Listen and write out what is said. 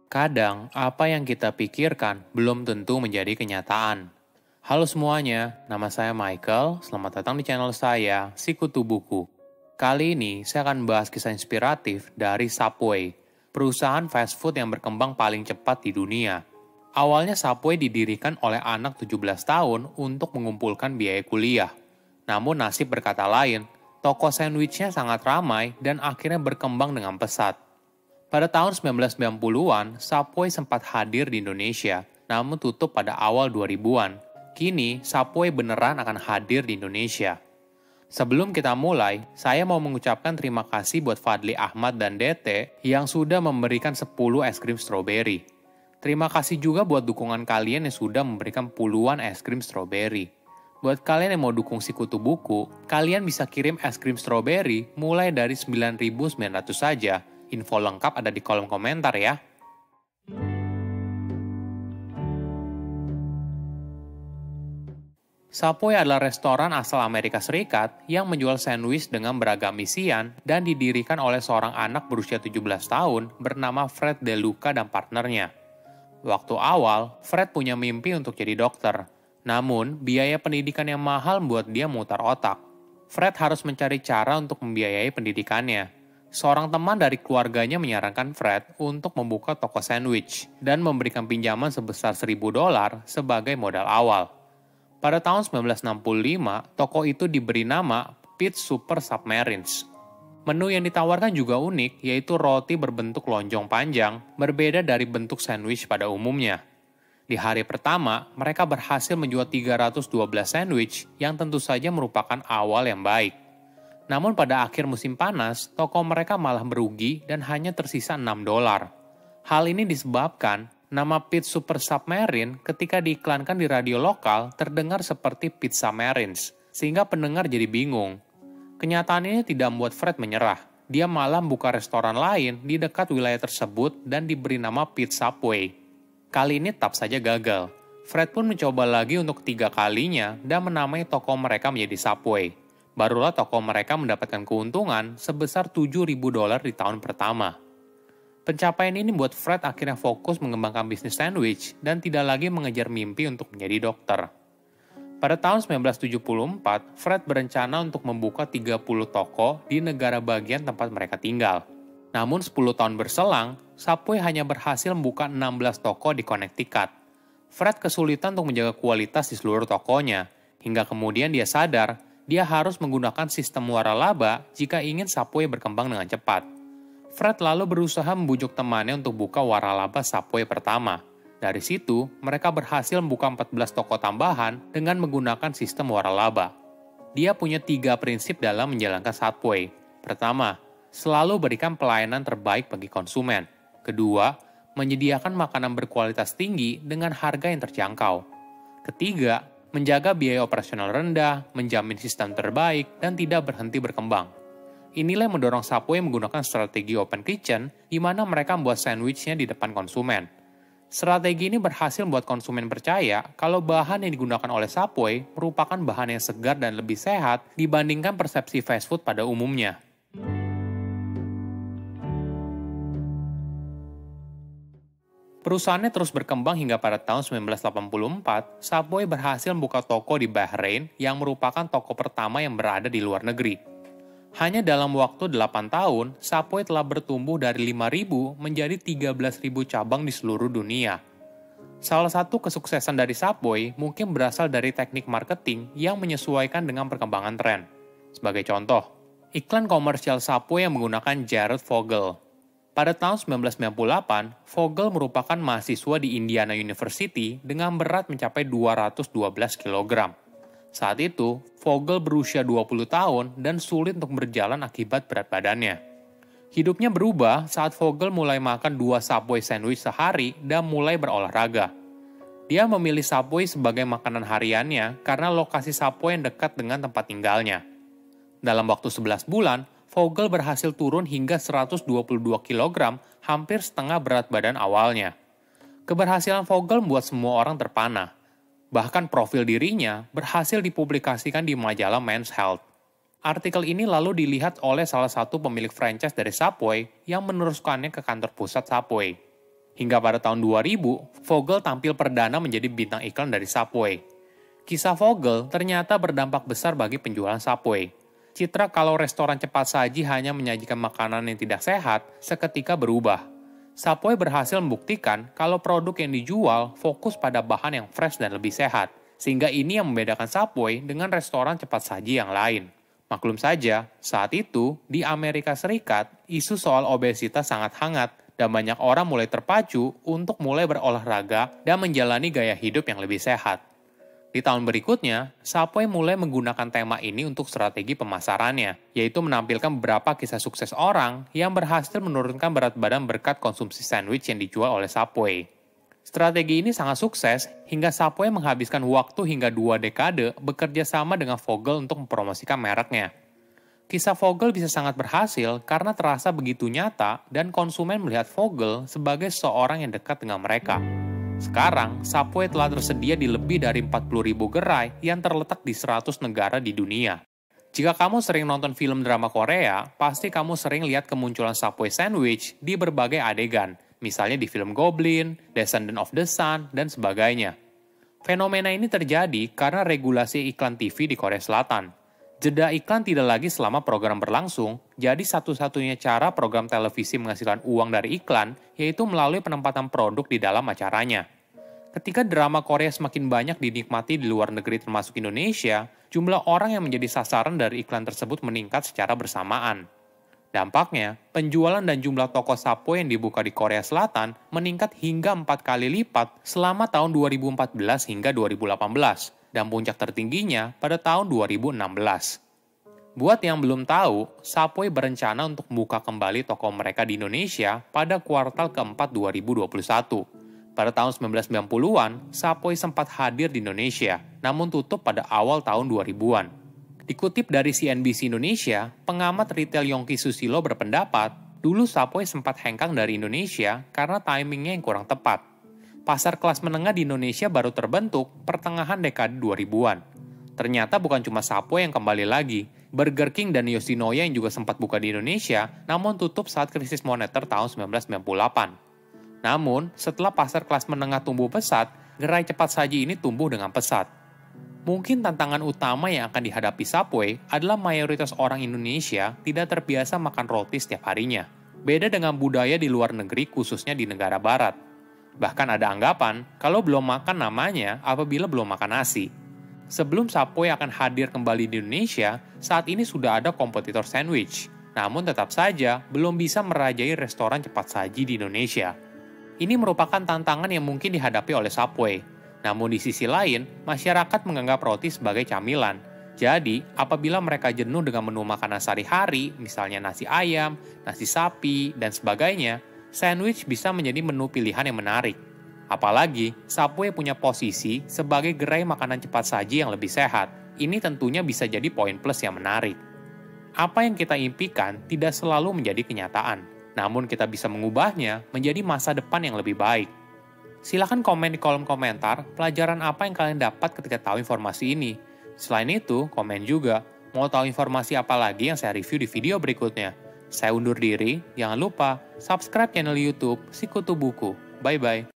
Kadang, apa yang kita pikirkan belum tentu menjadi kenyataan. Halo semuanya, nama saya Michael. Selamat datang di channel saya, Sikutu Buku. Kali ini, saya akan membahas kisah inspiratif dari Subway, perusahaan fast food yang berkembang paling cepat di dunia. Awalnya Subway didirikan oleh anak 17 tahun untuk mengumpulkan biaya kuliah. Namun nasib berkata lain, toko sandwichnya sangat ramai dan akhirnya berkembang dengan pesat. Pada tahun 1990-an, Subway sempat hadir di Indonesia, namun tutup pada awal 2000-an. Kini, Subway beneran akan hadir di Indonesia. Sebelum kita mulai, saya mau mengucapkan terima kasih buat Fadli Ahmad dan Dete yang sudah memberikan 10 es krim stroberi. Terima kasih juga buat dukungan kalian yang sudah memberikan puluhan es krim stroberi. Buat kalian yang mau dukung Sikutu Buku, kalian bisa kirim es krim stroberi mulai dari 9.900 saja. Info lengkap ada di kolom komentar ya. Subway adalah restoran asal Amerika Serikat yang menjual sandwich dengan beragam isian dan didirikan oleh seorang anak berusia 17 tahun bernama Fred DeLuca dan partnernya. Waktu awal, Fred punya mimpi untuk jadi dokter. Namun, biaya pendidikan yang mahal membuat dia memutar otak. Fred harus mencari cara untuk membiayai pendidikannya. Seorang teman dari keluarganya menyarankan Fred untuk membuka toko sandwich dan memberikan pinjaman sebesar $1.000 sebagai modal awal. Pada tahun 1965, toko itu diberi nama Pete's Super Submarines. Menu yang ditawarkan juga unik, yaitu roti berbentuk lonjong panjang, berbeda dari bentuk sandwich pada umumnya. Di hari pertama, mereka berhasil menjual 312 sandwich yang tentu saja merupakan awal yang baik. Namun pada akhir musim panas, toko mereka malah merugi dan hanya tersisa $6. Hal ini disebabkan nama Pete's Super Submarine ketika diiklankan di radio lokal terdengar seperti Pizza Marines, sehingga pendengar jadi bingung. Kenyataan ini tidak membuat Fred menyerah. Dia malah membuka restoran lain di dekat wilayah tersebut dan diberi nama Pete's Subway. Kali ini tetap saja gagal. Fred pun mencoba lagi untuk ketiga kalinya dan menamai toko mereka menjadi Subway. Barulah toko mereka mendapatkan keuntungan sebesar $7.000 di tahun pertama. Pencapaian ini membuat Fred akhirnya fokus mengembangkan bisnis sandwich dan tidak lagi mengejar mimpi untuk menjadi dokter. Pada tahun 1974, Fred berencana untuk membuka 30 toko di negara bagian tempat mereka tinggal. Namun 10 tahun berselang, Subway hanya berhasil membuka 16 toko di Connecticut. Fred kesulitan untuk menjaga kualitas di seluruh tokonya, hingga kemudian dia sadar dia harus menggunakan sistem waralaba jika ingin Subway berkembang dengan cepat. Fred lalu berusaha membujuk temannya untuk buka waralaba Subway pertama. Dari situ, mereka berhasil membuka 14 toko tambahan dengan menggunakan sistem waralaba. Dia punya 3 prinsip dalam menjalankan Subway. Pertama, selalu berikan pelayanan terbaik bagi konsumen. Kedua, menyediakan makanan berkualitas tinggi dengan harga yang terjangkau. Ketiga, menjaga biaya operasional rendah, menjamin sistem terbaik, dan tidak berhenti berkembang. Inilah yang mendorong Subway menggunakan strategi open kitchen, di mana mereka membuat sandwichnya di depan konsumen. Strategi ini berhasil membuat konsumen percaya kalau bahan yang digunakan oleh Subway merupakan bahan yang segar dan lebih sehat dibandingkan persepsi fast food pada umumnya. Perusahaannya terus berkembang hingga pada tahun 1984, Subway berhasil membuka toko di Bahrain yang merupakan toko pertama yang berada di luar negeri. Hanya dalam waktu 8 tahun, Subway telah bertumbuh dari 5.000 menjadi 13.000 cabang di seluruh dunia. Salah satu kesuksesan dari Subway mungkin berasal dari teknik marketing yang menyesuaikan dengan perkembangan tren. Sebagai contoh, iklan komersial Subway yang menggunakan Jared Fogle. Pada tahun 1998, Vogel merupakan mahasiswa di Indiana University dengan berat mencapai 212 kg. Saat itu, Vogel berusia 20 tahun dan sulit untuk berjalan akibat berat badannya. Hidupnya berubah saat Vogel mulai makan 2 Subway sandwich sehari dan mulai berolahraga. Dia memilih Subway sebagai makanan hariannya karena lokasi Subway yang dekat dengan tempat tinggalnya. Dalam waktu 11 bulan, Vogel berhasil turun hingga 122 kg, hampir setengah berat badan awalnya. Keberhasilan Vogel membuat semua orang terpana. Bahkan profil dirinya berhasil dipublikasikan di majalah Men's Health. Artikel ini lalu dilihat oleh salah satu pemilik franchise dari Subway yang meneruskannya ke kantor pusat Subway. Hingga pada tahun 2000, Vogel tampil perdana menjadi bintang iklan dari Subway. Kisah Vogel ternyata berdampak besar bagi penjualan Subway. Citra kalau restoran cepat saji hanya menyajikan makanan yang tidak sehat seketika berubah. Subway berhasil membuktikan kalau produk yang dijual fokus pada bahan yang fresh dan lebih sehat, sehingga ini yang membedakan Subway dengan restoran cepat saji yang lain. Maklum saja, saat itu di Amerika Serikat, isu soal obesitas sangat hangat dan banyak orang mulai terpacu untuk mulai berolahraga dan menjalani gaya hidup yang lebih sehat. Di tahun berikutnya, Subway mulai menggunakan tema ini untuk strategi pemasarannya, yaitu menampilkan beberapa kisah sukses orang yang berhasil menurunkan berat badan berkat konsumsi sandwich yang dijual oleh Subway. Strategi ini sangat sukses hingga Subway menghabiskan waktu hingga 2 dekade bekerja sama dengan Vogel untuk mempromosikan mereknya. Kisah Vogel bisa sangat berhasil karena terasa begitu nyata dan konsumen melihat Vogel sebagai seorang yang dekat dengan mereka. Sekarang, Subway telah tersedia di lebih dari 40.000 gerai yang terletak di 100 negara di dunia. Jika kamu sering nonton film drama Korea, pasti kamu sering lihat kemunculan Subway sandwich di berbagai adegan, misalnya di film Goblin, Descendant of the Sun, dan sebagainya. Fenomena ini terjadi karena regulasi iklan TV di Korea Selatan. Jeda iklan tidak lagi selama program berlangsung, jadi satu-satunya cara program televisi menghasilkan uang dari iklan yaitu melalui penempatan produk di dalam acaranya. Ketika drama Korea semakin banyak dinikmati di luar negeri termasuk Indonesia, jumlah orang yang menjadi sasaran dari iklan tersebut meningkat secara bersamaan. Dampaknya, penjualan dan jumlah toko Subway yang dibuka di Korea Selatan meningkat hingga 4 kali lipat selama tahun 2014 hingga 2018. Dan puncak tertingginya pada tahun 2016. Buat yang belum tahu, Subway berencana untuk membuka kembali toko mereka di Indonesia pada kuartal keempat 2021. Pada tahun 1990-an, Subway sempat hadir di Indonesia, namun tutup pada awal tahun 2000-an. Dikutip dari CNBC Indonesia, pengamat retail Yongki Susilo berpendapat, dulu Subway sempat hengkang dari Indonesia karena timingnya yang kurang tepat. Pasar kelas menengah di Indonesia baru terbentuk pertengahan dekade 2000-an. Ternyata bukan cuma Subway yang kembali lagi, Burger King dan Yoshinoya yang juga sempat buka di Indonesia, namun tutup saat krisis moneter tahun 1998. Namun, setelah pasar kelas menengah tumbuh pesat, gerai cepat saji ini tumbuh dengan pesat. Mungkin tantangan utama yang akan dihadapi Subway adalah mayoritas orang Indonesia tidak terbiasa makan roti setiap harinya. Beda dengan budaya di luar negeri khususnya di negara barat. Bahkan ada anggapan kalau belum makan namanya apabila belum makan nasi. Sebelum Subway akan hadir kembali di Indonesia, saat ini sudah ada kompetitor sandwich. Namun tetap saja belum bisa merajai restoran cepat saji di Indonesia. Ini merupakan tantangan yang mungkin dihadapi oleh Subway. Namun di sisi lain, masyarakat menganggap roti sebagai camilan. Jadi, apabila mereka jenuh dengan menu makanan sehari-hari, misalnya nasi ayam, nasi sapi, dan sebagainya, sandwich bisa menjadi menu pilihan yang menarik. Apalagi, Subway punya posisi sebagai gerai makanan cepat saji yang lebih sehat. Ini tentunya bisa jadi poin plus yang menarik. Apa yang kita impikan tidak selalu menjadi kenyataan, namun kita bisa mengubahnya menjadi masa depan yang lebih baik. Silahkan komen di kolom komentar pelajaran apa yang kalian dapat ketika tahu informasi ini. Selain itu, komen juga mau tahu informasi apa lagi yang saya review di video berikutnya. Saya undur diri, jangan lupa subscribe channel YouTube Sikutu Buku. Bye-bye.